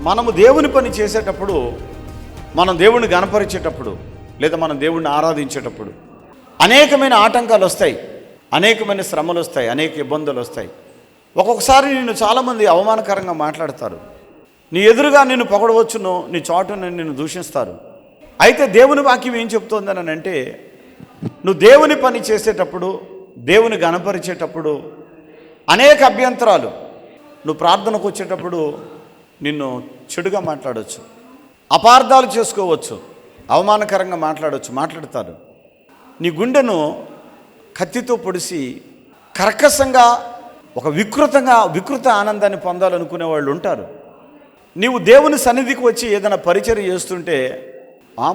మనము దేవుని పని చేసేటప్పుడు, మనం దేవుణ్ణి గణపరిచేటప్పుడు, లేదా మనం దేవుణ్ణి ఆరాధించేటప్పుడు అనేకమైన ఆటంకాలు వస్తాయి, అనేకమైన శ్రమలు వస్తాయి, అనేక ఇబ్బందులు వస్తాయి. ఒక్కొక్కసారి నిన్ను చాలామంది అవమానకరంగా మాట్లాడతారు, నీ ఎదురుగా నిన్ను పొగడవచ్చును, నీ చాటును నిన్ను దూషిస్తారు. అయితే దేవుని వాక్యం ఏం చెప్తోందని అంటే, నువ్వు దేవుని పని చేసేటప్పుడు, దేవుని గణపరిచేటప్పుడు అనేక అభ్యంతరాలు, నువ్వు ప్రార్థనకు వచ్చేటప్పుడు నిన్ను చెడుగా మాట్లాడవచ్చు, అపార్థాలు చేసుకోవచ్చు, అవమానకరంగా మాట్లాడతారు. నీ గుండెను కత్తితో పొడిసి కర్కశంగా ఒక వికృత ఆనందాన్ని పొందాలనుకునే వాళ్ళు ఉంటారు. నీవు దేవుని సన్నిధికి వచ్చి ఏదైనా పరిచర్య చేస్తుంటే,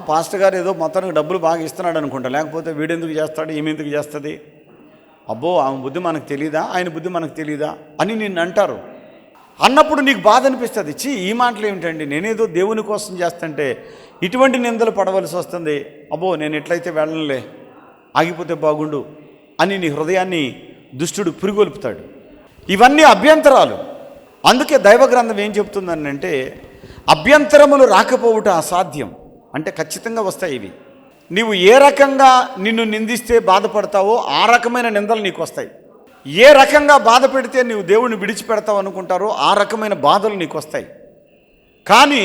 పాస్టర్ గారు ఏదో మొత్తానికి డబ్బులు బాగా ఇస్తున్నాడు అనుకుంటా, లేకపోతే వీడెందుకు చేస్తాడు, ఈమె ఎందుకు చేస్తుంది, అబ్బో ఆమె బుద్ధి మనకు తెలీదా, ఆయన బుద్ధి మనకు తెలీదా అని నిన్ను అంటారు. అన్నప్పుడు నీకు బాధ అనిపిస్తుంది, ఈ మాటలు ఏమిటండి, నేనేదో దేవుని కోసం చేస్తుంటే ఇటువంటి నిందలు పడవలసి వస్తుంది, అబ్బో నేను ఎట్లయితే వెళ్ళనులే, ఆగిపోతే బాగుండు అని నీ హృదయాన్ని దుష్టుడు పురిగొల్పుతాడు. ఇవన్నీ అభ్యంతరాలు. అందుకే దైవ గ్రంథం ఏం చెప్తుందని అంటే, అభ్యంతరములు రాకపోవుట అసాధ్యం. అంటే ఖచ్చితంగా వస్తాయి ఇవి. నీవు ఏ రకంగా నిన్ను నిందిస్తే బాధపడతావో ఆ రకమైన నిందలు నీకు వస్తాయి. ఏ రకంగా బాధ పెడితే నీవు దేవుణ్ణి విడిచిపెడతావు అనుకుంటారో ఆ రకమైన బాధలు నీకు వస్తాయి. కానీ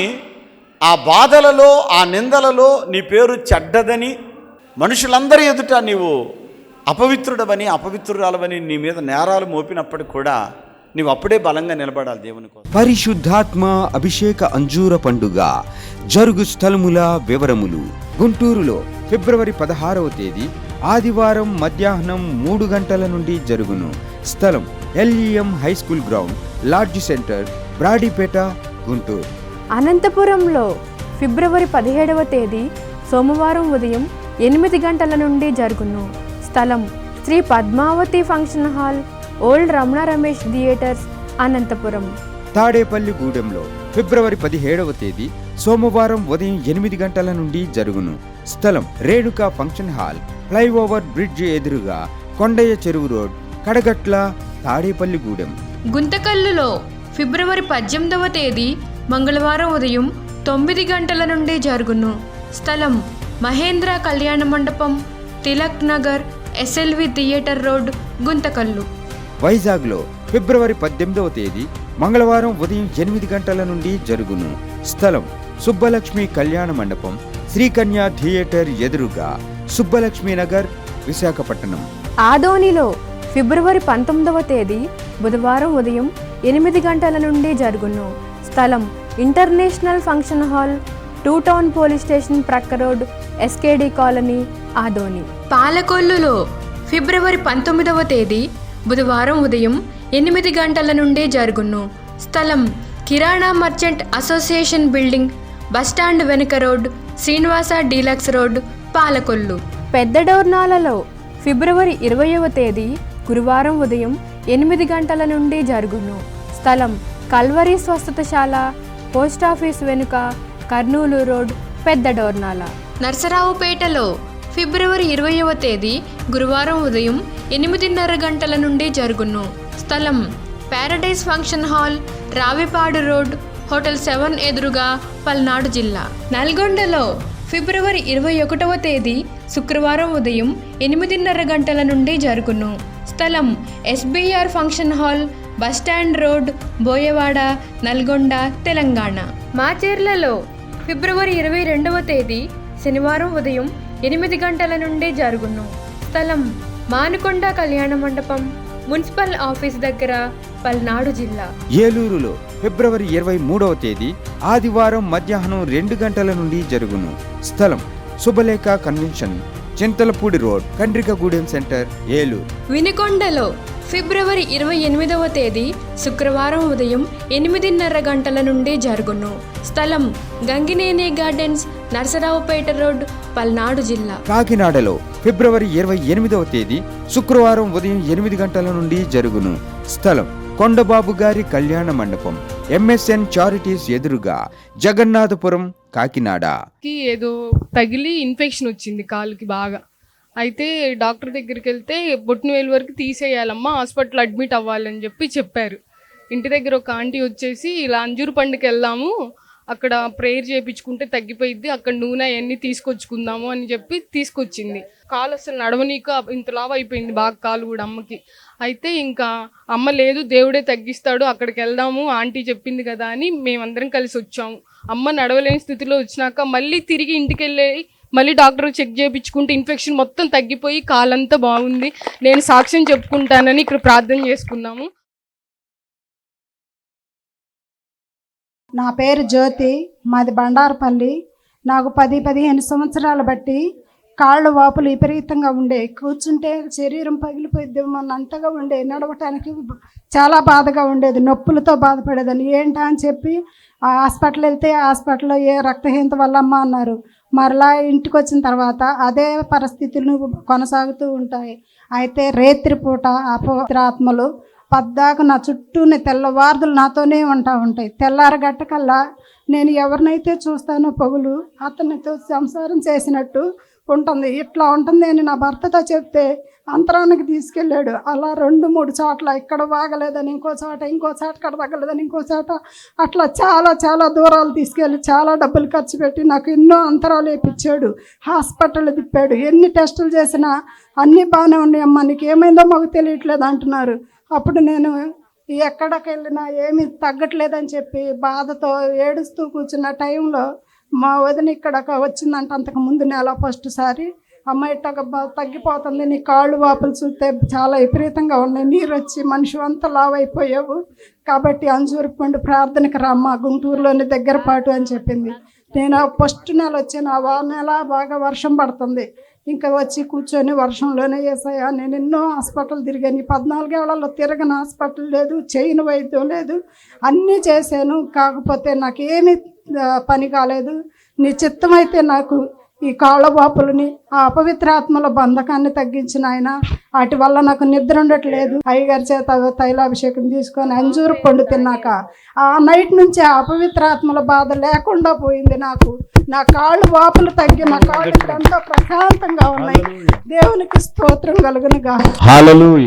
ఆ బాధలలో, ఆ నిందలలో నీ పేరు చెడ్డదని, మనుషులందరి ఎదుట నీవు అపవిత్రుడవని, అపవిత్రురాలవని నీ మీద నేరాలు మోపినప్పటికి కూడా నీవు అప్పుడే బలంగా నిలబడాలి దేవుని కోసం. పరిశుద్ధాత్మ అభిషేక అంజూర పండుగ జరుగు స్థలముల వివరములు. గుంటూరులో ఫిబ్రవరి 16వ తేదీ ఆదివారం మధ్యాహ్నం 3 గంటల నుండి జరుగును. స్థలం LEM high school ground, LADS centre, Brodipet, Guntur. అనంతపురంలో ఫిబ్రవరి 17వ తేదీ సోమవారం ఉదయం 8 గంటల నుండి జరుగును. స్థలం Shri Padmavathi function hall, old Ramana Ramesh theatres, Anantapuram. తాడేపల్లిగూడెంలో ఫిబ్రవరి 17వ తేదీ సోమవారం ఉదయం 8 గంటల నుండి జరుగును. స్థలం Renuka function hall, flyover bridge ఎదురుగా, కొండయ్య చెరువు రోడ్, కడగట్ల, తాడేపల్లిగూడెం. గుంతకల్లులో ఫిబ్రవరి 18వ తేదీ మంగళవారం ఉదయం 9 గంటల నుండి జరుగును. స్థలం మహేంద్ర కళ్యాణ మండపం, Tilak Nagar, SLV theatre road, Guntakal. వైజాగ్లో ఫిబ్రవరి 18వ తేదీ మంగళవారం ఉదయం 8 గంటల నుండి జరుగును. స్థలం సుబ్బలక్ష్మి కళ్యాణ మండపం, శ్రీకన్య థియేటర్ ఎదురుగా, సుబ్బలక్ష్మి నగర్, విశాఖపట్నం. ఆదోనిలో ఫిబ్రవరి 19వ తేదీ బుధవారం ఉదయం 8 గంటల నుండి జరుగును. స్థలం international function hall, 2 town police station ప్రక్క రోడ్, SKD కాలనీ, ఆదోని. పాలకొల్లులో ఫిబ్రవరి 19వ తేదీ బుధవారం ఉదయం 8 గంటల నుండి జరుగును. స్థలం కిరాణా మర్చెంట్ అసోసియేషన్ బిల్డింగ్, బస్టాండ్ వెనుక road, Srinivasa deluxe road, Palakollu. పెద్ద డోర్నాలలో ఫిబ్రవరి 20వ తేదీ గురువారం ఉదయం 8 గంటల నుండి జరుగును. స్థలం కల్వరి స్వస్థతశాల, పోస్టాఫీస్ వెనుక, కర్నూలు రోడ్, పెద్ద డోర్నాల. నర్సరావుపేటలో ఫిబ్రవరి 20వ తేదీ గురువారం ఉదయం 8:30 గంటల నుండి జరుగును. స్థలం Paradise function hall, Ravipadu road, hotel 7 ఎదురుగా, పల్నాడు జిల్లా. నల్గొండలో ఫిబ్రవరి 21వ తేదీ శుక్రవారం ఉదయం 8:30 గంటల నుండి జరుగును. స్థలం SBR function hall, bus stand road, Boyavada, Nalgonda, Telangana. మాచేర్లలో ఫిబ్రవరి 22వ తేదీ శనివారం ఉదయం 8 గంటల నుండి జరుగును. స్థలం మానుకొండ కళ్యాణ మండపం, మున్సిపల్ ఆఫీస్ దగ్గర, పల్నాడు జిల్లా. ఏలూరులో ఫిబ్రవరి 23వ తేదీ ఆదివారం మధ్యాహ్నం 2 గంటల నుండి జరుగును. స్థలం Shubhalekha convention, Chintalapudi road, Kandrikagudem centre, Eluru. వినుకొండలో ఫిబ్రవరి 28వ తేదీ శుక్రవారం ఉదయం 8:30 గంటల నుండి జరుగును. స్థలం గంగినేని గార్డెన్స్, నర్సరావుపేట రోడ్, పల్నాడు జిల్లా. కాకినాడలో ఫిబ్రవరి 28వ తేదీ శుక్రవారం ఉదయం 8 గంటల నుండి జరుగును. స్థలం కొండబాబు గారి కళ్యాణ మండపం, MSN చారిటీస్ ఎదురుగా, జగన్నాథపురం, కాకినాడ. ఏదో తగిలి ఇన్ఫెక్షన్ వచ్చింది కాలుకి బాగా. అయితే డాక్టర్ దగ్గరికి వెళ్తే బొట్టినవేలు వరకు తీసేయాలమ్మా, హాస్పిటల్ అడ్మిట్ అవ్వాలని చెప్పారు. ఇంటి దగ్గర ఒక ఆంటీ వచ్చేసి ఇలా అంజూరు పండుకి వెళ్దాము, అక్కడ ప్రేయర్ చేయించుకుంటే తగ్గిపోయిద్ది, అక్కడ నూనె అవన్నీ తీసుకొచ్చుకుందాము అని చెప్పి తీసుకొచ్చింది. కాలు అసలు నడవనీక ఇంతలాగా అయిపోయింది బాగా కాలు కూడా అమ్మకి. అయితే ఇంకా అమ్మ లేదు దేవుడే తగ్గిస్తాడు అక్కడికి వెళ్దాము ఆంటీ చెప్పింది కదా అని మేమందరం కలిసి వచ్చాము. అమ్మ నడవలేని స్థితిలో వచ్చినాక మళ్ళీ తిరిగి ఇంటికి వెళ్ళి మళ్ళీ డాక్టర్ చెక్ చేయించుకుంటే ఇన్ఫెక్షన్ మొత్తం తగ్గిపోయి కాలంతా బాగుంది. నేను సాక్ష్యం చెప్పుకుంటానని ఇక్కడ ప్రార్థన చేసుకున్నాము. నా పేరు జ్యోతి, మాది బండారపల్లి. నాకు 10-15 సంవత్సరాలు బట్టి కాళ్ళు వాపులు విపరీతంగా ఉండే, కూర్చుంటే శరీరం పగిలిపోయిద్ది అంతగా ఉండే, నడవటానికి చాలా బాధగా ఉండేది, నొప్పులతో బాధపడేదని. ఏంటా అని చెప్పి ఆ హాస్పిటల్ వెళ్తే హాస్పిటల్లో ఏ రక్తహీనత వల్ల అమ్మ అన్నారు. మరలా ఇంటికి వచ్చిన తర్వాత అదే పరిస్థితులు కొనసాగుతూ ఉంటాయి. అయితే రాత్రిపూట అపవిత్రాత్మలు పద్దాక నా చుట్టూనే తెల్లవారుదులు నాతోనే ఉంటాయి. తెల్లారగట్టకల్లా నేను ఎవరినైతే చూస్తానో పొగులు అతనితో సంసారం చేసినట్టు ఉంటుంది. ఇట్లా ఉంటుంది అని నా భర్తతో చెప్తే అంతరానికి తీసుకెళ్ళాడు. అలా 2-3 చోట్ల ఇక్కడ బాగలేదని ఇంకో చోట ఇక్కడ తగ్గలేదని ఇంకో చోట అట్లా చాలా చాలా దూరాలు తీసుకెళ్ళి చాలా డబ్బులు ఖర్చు పెట్టి నాకు ఎన్నో అంతరాలు వేయించాడు. హాస్పిటల్ తిప్పాడు. ఎన్ని టెస్టులు చేసినా అన్నీ బాగానే ఉన్నాయమ్మా, నీకు ఏమైందో మాకు తెలియట్లేదు అంటున్నారు. అప్పుడు నేను ఎక్కడికి వెళ్ళినా ఏమీ తగ్గట్లేదని చెప్పి బాధతో ఏడుస్తూ కూర్చున్న టైంలో మా వదిన ఇక్కడ వచ్చిందంట. అంతకు ముందు నెల ఫస్ట్ సారి అమ్మ ఇట్టగా తగ్గిపోతుంది, నీ కాళ్ళు వాపులు చూస్తే చాలా విపరీతంగా ఉన్నాయి, నీరు వచ్చి మనిషి అంతా లావైపోయావు, కాబట్టి అంజూరు పండు ప్రార్థనకి రమ్మ గుంటూరులోని దగ్గరపాటు అని చెప్పింది. నేను ఫస్ట్ నెల వచ్చాను. ఆ నెల బాగా వర్షం పడుతుంది. ఇంకా వచ్చి కూర్చొని వర్షంలోనే వేసాయా. నేను ఎన్నో హాస్పిటల్ తిరిగాను. 14 ఏళ్లలో తిరగని హాస్పిటల్ లేదు, చేయని వైద్యం లేదు, అన్నీ చేశాను. కాకపోతే నాకేమీ పని కాలేదు. నీ చిత్తమైతే నాకు ఈ కాళ్ళ వాపులని ఆ అపవిత్రాత్మల బంధకాన్ని తగ్గించిన ఆయన. వాటి వల్ల నాకు నిద్ర ఉండట్లేదు. అయ్యగారి చేత తైలాభిషేకం తీసుకొని అంజూరు పండు తిన్నాక ఆ నైట్ నుంచి ఆ అపవిత్రాత్మల బాధ లేకుండా పోయింది. నాకు నా కాళ్ళు వాపులు తగ్గి నా కాళ్ళు ఎంతో ప్రశాంతంగా ఉన్నాయి. దేవునికి స్తోత్రం కలుగునుగా. హల్లెలూయా.